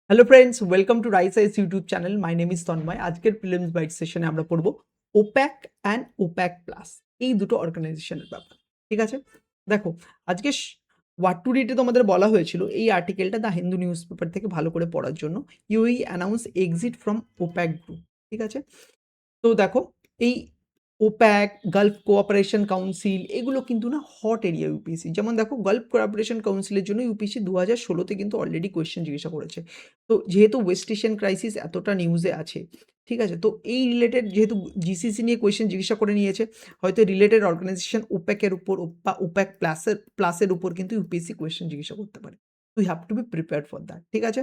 Hello friends, welcome to Rise Ice YouTube channel. My name is Tanmoy. আজকের prelims byte সেশনে আমরা পড়বো ওপ্যাক and OPEC plus, এই দুটো অর্গানাইজেশনের ব্যাপার। ঠিক আছে, দেখো আজকে হোয়াট টু রিডে তোমাদের বলা হয়েছিল এই আর্টিকেলটা দ্য হিন্দু নিউজ পেপার থেকে ভালো করে পড়ার জন্য। UAE announce exit from OPEC group. ঠিক আছে, তো দেখো এই ওপ্যাক, গালফ কোঅপারেশন কাউন্সিল এগুলো কিন্তু না হট এরিয়া ইউপিএসসি। যেমন দেখো গালফ কোঅপারেশন কাউন্সিলের জন্য ইউপিএসসি 2016-তে কিন্তু অলরেডি কোয়েশ্চেন জিজ্ঞাসা করেছে। তো যেহেতু ওয়েস্ট এশিয়ান ক্রাইসিস এতটা নিউজে আছে, ঠিক আছে, তো এই রিলেটেড যেহেতু জিসিসি নিয়ে কোয়েশ্চেন জিজ্ঞাসা করে নিয়েছে, হয়তো রিলেটেড অর্গানাইজেশন ওপ্যাকের উপর বা ওপ্যাক প্লাসের উপর কিন্তু ইউপিএসসি কোয়েশ্চেন জিজ্ঞাসা করতে পারে। We have to be prepared for that. ঠিক আছে,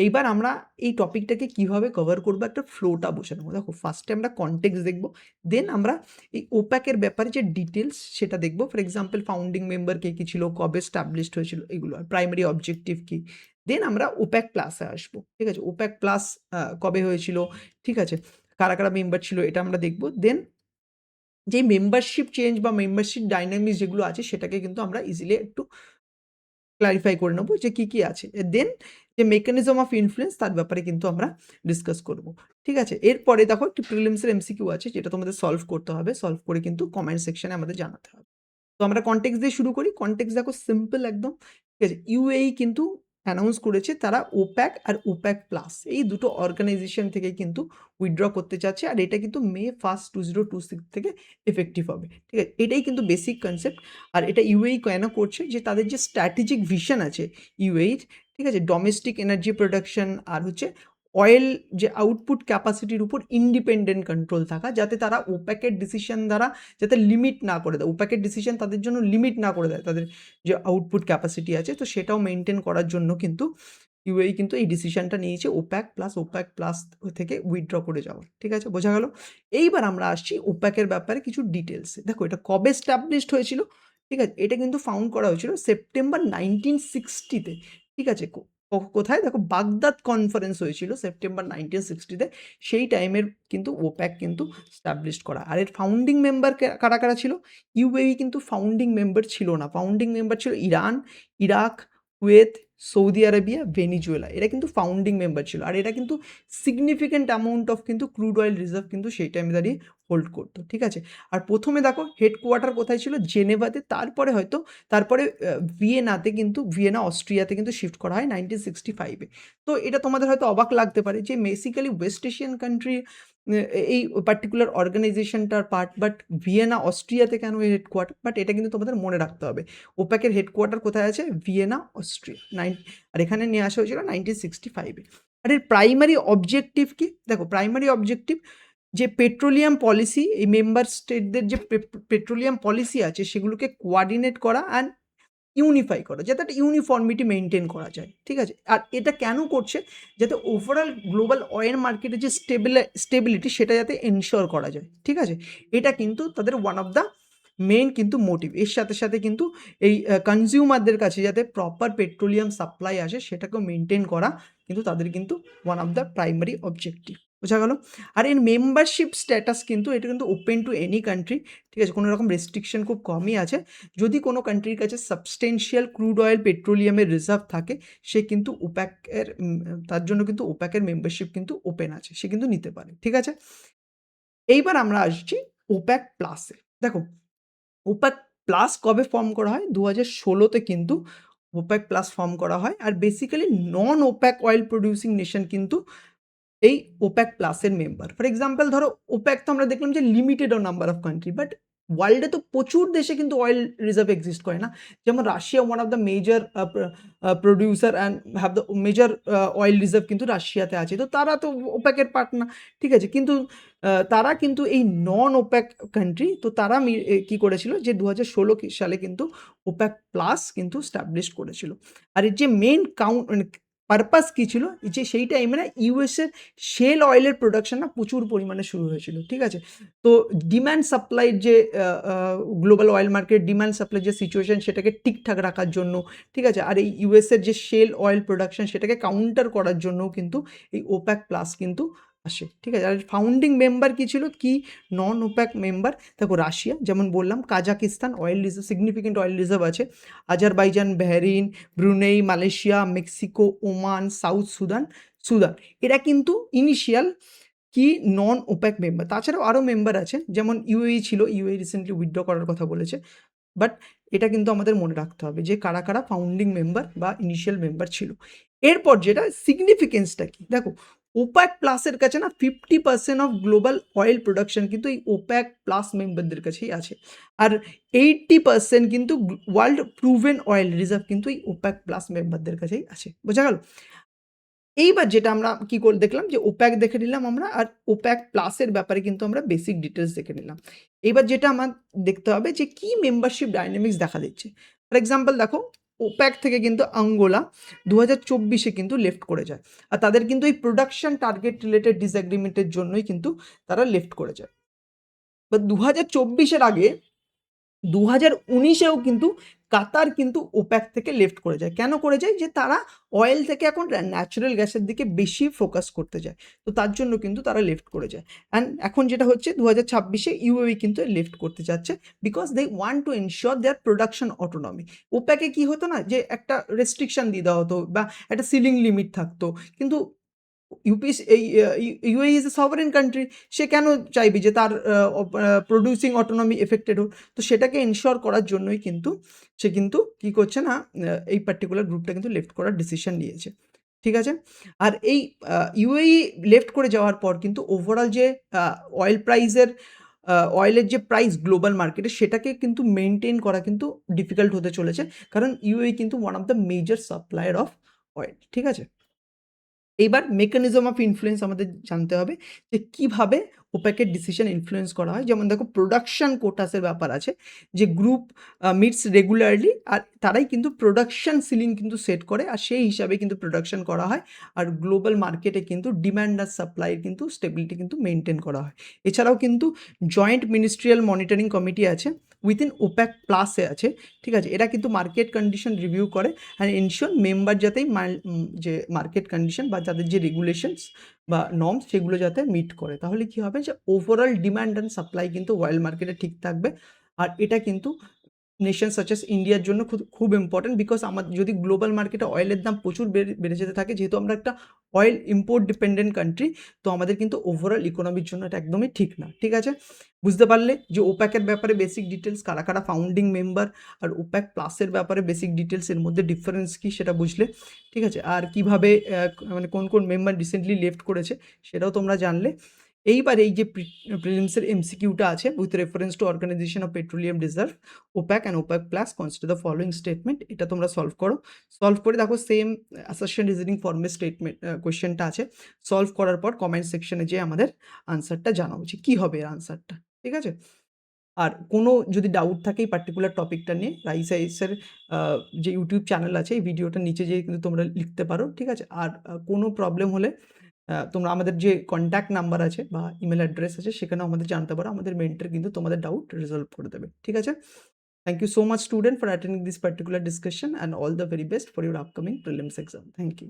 এইবার আমরা এই টপিকটাকে কিভাবে কভার করবো একটা ফ্লোটা বসে নেবো। দেখো ফার্স্টে আমরা কনটেক্সট দেখবো, দেন আমরা এই ওপ্যাকের ব্যাপারে যে ডিটেলস সেটা দেখবো। ফর এক্সাম্পল ফাউন্ডিং মেম্বার কে কি ছিল, কবে স্টাবলিশড হয়েছিল, এগুলো প্রাইমারি অবজেক্টিভ কি। দেন আমরা ওপ্যাক প্লাসে আসবো। ঠিক আছে, ওপ্যাক প্লাস কবে হয়েছিল, ঠিক আছে, কারা কারা মেম্বার ছিল এটা আমরা দেখবো। দেন যে মেম্বারশিপ চেঞ্জ বা মেম্বারশিপ ডাইনামিক্স যেগুলো আছে সেটাকে কিন্তু আমরা ইজিলি একটু ক্লারিফাই করে নেবো যে কী কী আছে। দেন যে মেকানিজম অফ ইনফ্লুয়েন্স তার ব্যাপারে কিন্তু আমরা ডিসকাস করব। ঠিক আছে, এরপরে দেখো একটি প্রিলিমসের এমসিকিউ আছে যেটা তোমাদের সলভ করতে হবে, সলভ করে কিন্তু কমেন্ট সেকশনে আমাদের জানাতে হবে। তো আমরা কনটেক্সট দিয়ে শুরু করি। কনটেক্সট দেখো সিম্পল একদম। ঠিক আছে, ইউএই কিন্তু অ্যানাউন্স করেছে তারা ওপ্যাক আর ওপ্যাক প্লাস এই দুটো অর্গানাইজেশন থেকে কিন্তু উইথড্র করতে চাচ্ছে, আর এটা কিন্তু May 1, 2026 থেকে এফেক্টিভ হবে। ঠিক আছে, এটাই কিন্তু বেসিক কনসেপ্ট। আর এটা ইউএই কেন করছে, যে তাদের যে স্ট্র্যাটেজিক ভিশন আছে ইউএইর, ঠিক আছে, ডোমেস্টিক এনার্জি প্রোডাকশন আর হচ্ছে অয়েল যে আউটপুট ক্যাপাসিটির উপর ইন্ডিপেন্ডেন্ট কন্ট্রোল থাকা, যাতে তারা ওপ্যাকের ডিসিশন দ্বারা যাতে লিমিট না করে দেয়, ওপ্যাকের ডিসিশন তাদের জন্য লিমিট না করে দেয় তাদের যে আউটপুট ক্যাপাসিটি আছে, তো সেটাও মেনটেন করার জন্য কিন্তু ইউএই কিন্তু এই ডিসিশনটা নিয়েছে ওপ্যাক প্লাস থেকে উইথড্র করে যাওয়ার। ঠিক আছে, বোঝা গেল। এইবার আমরা আসছি ওপ্যাকের ব্যাপারে কিছু ডিটেলসে। দেখো এটা কবে স্টাবলিশড হয়েছিল, ঠিক আছে, এটা কিন্তু ফাউন্ড করা হয়েছিল সেপ্টেম্বর 1960-তে। ঠিক আছে, কোথায় দেখো বাগদাদ কনফারেন্স হয়েছিল সেপ্টেম্বর 1960-তে। সেই টাইমের কিন্তু ওপ্যাক কিন্তু স্টাবলিশড করা। আর এর ফাউন্ডিং মেম্বার কারা কারা ছিল, ইউএই কিন্তু ফাউন্ডিং মেম্বার ছিল না। ফাউন্ডিং মেম্বার ছিল Iran, Iraq, Kuwait, Saudi Arabia, Venezuela, এরা কিন্তু ফাউন্ডিং মেম্বার ছিল। আর এরা কিন্তু সিগনিফিক্যান্ট অ্যামাউন্ট অফ কিন্তু ক্রুড অয়েল রিজার্ভ কিন্তু সেই টাইমে দাঁড়িয়ে হোল্ড করতো। ঠিক আছে, আর প্রথমে দেখো হেডকোয়ার্টার কোথায় ছিল, জেনেভাতে। তারপরে ভিয়েনাতে কিন্তু ভিয়েনা অস্ট্রিয়াতে কিন্তু শিফট করা হয় 1965-এ। তো এটা তোমাদের হয়তো অবাক লাগতে পারে যে বেসিক্যালি ওয়েস্ট এশিয়ান কান্ট্রি এই পার্টিকুলার অর্গানাইজেশনটার পার্ট, বাট ভিয়েনা অস্ট্রিয়াতে কেন এই হেডকোয়ার্টার, বাট এটা কিন্তু তোমাদের মনে রাখতে হবে। ওপ্যাকের হেডকোয়ার্টার কোথায় আছে, ভিয়েনা অস্ট্রিয়া। আর এখানে নিয়ে আসা হয়েছিল 1965-এ। আর এর প্রাইমারি অবজেক্টিভ কি, দেখো প্রাইমারি অবজেক্টিভ যে পেট্রোলিয়াম পলিসি, এই মেম্বার স্টেটদের যে পেট্রোলিয়াম পলিসি আছে সেগুলোকে কোয়ার্ডিনেট করা অ্যান্ড ইউনিফাই করা, যাতে একটা ইউনিফর্মিটি মেনটেন করা যায়। ঠিক আছে, আর এটা কেন করছে, যাতে ওভারঅল গ্লোবাল অয়েল মার্কেটের যে স্টেবিলিটি সেটা যাতে এনশিওর করা যায়। ঠিক আছে, এটা কিন্তু তাদের ওয়ান অফ দ্য মেইন কিন্তু মোটিভ। এর সাথে সাথে কিন্তু এই কনজিউমারদের কাছে যাতে প্রপার পেট্রোলিয়াম সাপ্লাই আসে সেটাকেও মেনটেন করা কিন্তু তাদের কিন্তু one of the primary objective. বোঝা গেল। আর এর মেম্বারশিপ স্ট্যাটাস কিন্তু এটা কিন্তু ওপেন টু এনি কান্ট্রি। ঠিক আছে, কোনো রকম রেস্ট্রিকশন খুব কমই আছে। যদি কোনো কান্ট্রির কাছে সাবস্টেন্সিয়াল ক্রুড অয়েল পেট্রোলিয়ামের রিজার্ভ থাকে, সে কিন্তু ওপ্যাকের তার জন্য কিন্তু ওপ্যাকের মেম্বারশিপ কিন্তু ওপেন আছে, সে কিন্তু নিতে পারে। ঠিক আছে, এইবার আমরা আসছি ওপ্যাক প্লাসে। দেখো ওপ্যাক প্লাস কবে ফর্ম করা হয়, 2016-তে কিন্তু ওপ্যাক প্লাস ফর্ম করা হয়। আর বেসিক্যালি নন ওপ্যাক অয়েল প্রডিউসিং নেশন কিন্তু এই ওপ্যাক প্লাসের মেম্বার। ফর এক্সাম্পল ধরো ওপ্যাক তো আমরা দেখলাম যে limited number of country, but ওয়ার্ল্ডে তো প্রচুর দেশে কিন্তু অয়েল রিজার্ভ এক্সিস্ট করে না। যেমন Russia one of the major producer and have the major oil reserve কিন্তু রাশিয়াতে আছে, তো তারা তো ওপ্যাকের পার্ট না। ঠিক আছে, কিন্তু তারা কিন্তু এই নন ওপ্যাক কান্ট্রি, তো তারা কি করেছিল যে 2016 সালে কিন্তু ওপ্যাক প্লাস কিন্তু স্টাবলিশ করেছিল। আর এর যে মেন পারপাস কী ছিল, যে সেই টাইমে না ইউএসের শেল অয়েলের প্রোডাকশন না প্রচুর পরিমাণে শুরু হয়েছিল। ঠিক আছে, তো ডিম্যান্ড সাপ্লাইয়ের যে global oil market demand supply যে সিচুয়েশন সেটাকে ঠিকঠাক রাখার জন্য, ঠিক আছে, আর এই ইউএসের যে শেল অয়েল প্রোডাকশন সেটাকে কাউন্টার করার জন্যও কিন্তু এই ওপ্যাক প্লাস কিন্তু আসে, ঠিক আছে? আর ফাউন্ডিং মেম্বার কি ছিল, কি নন ওপ্যাক মেম্বার? দেখো রাশিয়া, যেমন বললাম, Kazakhstan oil reserve, significant oil reserve আছে, Azerbaijan, Bahrain, Brunei, Malaysia, Mexico, Oman, South Sudan, Sudan. এরা কিন্তু ইনিশিয়াল কি নন ওপ্যাক মেম্বার। তাছাড়াও আরও মেম্বার আছে, যেমন ইউএই ছিল, ইউএই রিসেন্টলি উইথড্র করার কথা বলেছে। বাট এটা কিন্তু আমাদের মনে রাখতে হবে যে কারা কারা ফাউন্ডিং মেম্বার বা ইনিশিয়াল মেম্বার ছিল। এরপর যেটা সিগনিফিকেন্সটা কি, দেখো ওপ্যাক প্লাসের কাছে না 50% অফ গ্লোবাল অয়েল প্রোডাকশন কিন্তু এই ওপ্যাক প্লাস মেম্বারদের কাছেই আছে। আর 80% কিন্তু ওয়ার্ল্ড প্রুভেন অয়েল রিজার্ভ কিন্তু এই ওপ্যাক প্লাস মেম্বারদের কাছেই আছে। বোঝা গেল? এইবার যেটা আমরা কি করে দেখলাম যে ওপ্যাক দেখে নিলাম আমরা, আর ওপ্যাক প্লাসের ব্যাপারে কিন্তু আমরা বেসিক ডিটেলস দেখে নিলাম। এবার যেটা আমার দেখতে হবে যে কি মেম্বারশিপ ডাইনামিক্স দেখা দিচ্ছে। ফর এক্সাম্পল দেখো, ওপ্যাক থেকে কিন্তু আঙ্গোলা 2024 কিন্তু লেফট করে যায়, আর তাদের কিন্তু এই প্রোডাকশন টার্গেট রিলেটেড ডিসএগ্রিমেন্টের জন্যই কিন্তু তারা লেফট করে যায়। বা 2024 আগে 2019-এও কিন্তু কাতার কিন্তু ওপ্যাক থেকে লেফট করে যায়। কেন করে যায়? যে তারা অয়েল থেকে এখন ন্যাচারাল গ্যাসের দিকে বেশি ফোকাস করতে যায়। তো তার জন্য কিন্তু তারা লেফট করে যায়। অ্যান্ড এখন যেটা হচ্ছে 2026-এ ইউএই কিন্তু লেফট করতে যাচ্ছে, because they want to ensure their production autonomy. ওপ্যাকে কি হতো না, যে একটা রেস্ট্রিকশন দিয়ে দেওয়া হতো বা একটা সিলিং লিমিট থাকতো, কিন্তু ইউপিস এই UAE is a sovereign country, সে কেন চাইবে যে তার প্রডিউসিং অটোনমি এফেক্টেড হোক? তো সেটাকে এনশিওর করার জন্যই কিন্তু সে কিন্তু কী করছে না, এই পার্টিকুলার গ্রুপটা কিন্তু লেফট করার ডিসিশন নিয়েছে। ঠিক আছে? আর এই ইউএই লেফট করে যাওয়ার পর কিন্তু ওভারঅল যে অয়েল প্রাইসের অয়েলের যে প্রাইস গ্লোবাল মার্কেটে, সেটাকে কিন্তু মেনটেন করা কিন্তু ডিফিকাল্ট হতে চলেছে, কারণ ইউএই কিন্তু one of the major supplier of oil. ঠিক আছে? এইবার মেকানিজম অফ ইনফ্লুয়েন্স আমাদের জানতে হবে যে কিভাবে ওপ্যাকের ডিসিশন ইনফ্লুয়েন্স করা হয়। যেমন দেখো, প্রোডাকশন কোটাসের ব্যাপার আছে, যে গ্রুপ মিটস রেগুলারলি, আর তারাই কিন্তু প্রোডাকশন সিলিং কিন্তু সেট করে, আর সেই হিসাবে কিন্তু প্রোডাকশন করা হয়, আর গ্লোবাল মার্কেটে কিন্তু ডিম্যান্ড আর সাপ্লাইয়ের কিন্তু স্টেবিলিটি কিন্তু মেনটেন করা হয়। এছাড়াও কিন্তু জয়েন্ট মিনিস্ট্রিয়াল মনিটরিং কমিটি আছে, উইথিন ওপ্যাক প্লাসে আছে। ঠিক আছে? এরা কিন্তু মার্কেট কন্ডিশন রিভিউ করে অ্যান্ড এনশিওর মেম্বার যাতেই যে মার্কেট কন্ডিশন বা তাদের যে রেগুলেশনস বা নর্মস, সেগুলো যাতে মিট করে। তাহলে কি হবে, যে ওভারঅল ডিমান্ড অ্যান্ড সাপ্লাই কিন্তু ওয়ার্ল্ড মার্কেটে ঠিক থাকবে। আর এটা কিন্তু নেশন সাচ এস ইন্ডিয়ার জন্য খুব খুব ইম্পর্টেন্ট, বিকজ আমাদের যদি গ্লোবাল মার্কেটে অয়েলের দাম প্রচুর বেড়ে যেতে থাকে, যেহেতু আমরা একটা অয়েল ইম্পোর্ট ডিপেন্ডেন্ট কান্ট্রি, তো আমাদের কিন্তু ওভারঅল ইকোনমির জন্য এটা একদমই ঠিক না। ঠিক আছে? বুঝতে পারলে যে ওপ্যাকের ব্যাপারে বেসিক ডিটেলস, কারা কারা ফাউন্ডিং মেম্বার, আর ওপ্যাক প্লাসের ব্যাপারে বেসিক ডিটেলস, এর মধ্যে ডিফারেন্স কী সেটা বুঝলে। ঠিক আছে? আর কিভাবে মানে কোন কোন মেম্বার রিসেন্টলি লেফট করেছে সেটাও তোমরা জানলে। এইবার এই যে প্রিলিমসের এমসিকিউটা আছে, with reference to organization of petroleum reserve, OPEC and OPEC plus consider the following statement, এটা তোমরা সলভ করো। সলভ করে দেখো, সেম অ্যাসারশন রিজনিং ফর্মের স্টেটমেন্ট কোয়েশ্চেনটা আছে। সলভ করার পর কমেন্ট সেকশনে যেয়ে আমাদের আনসারটা জানা উচিত, কী হবে এর আনসারটা। ঠিক আছে? আর কোনো যদি ডাউট থাকে এই পার্টিকুলার টপিকটা নিয়ে, রাইস আইএসের যে ইউটিউব চ্যানেল আছে, এই ভিডিওটার নিচে যেয়ে কিন্তু তোমরা লিখতে পারো। ঠিক আছে? আর কোনো প্রবলেম হলে তোমরা আমাদের যে কন্ট্যাক্ট নাম্বার আছে বা ইমেল অ্যাড্রেস আছে, সেখানেও আমাদের জানতে পারো। আমাদের মেন্টর কিন্তু তোমাদের ডাউট রিজলভ করে দেবে। ঠিক আছে? Thank you so much student for attending this particular discussion, and all the very best for your upcoming prelims exam. Thank you.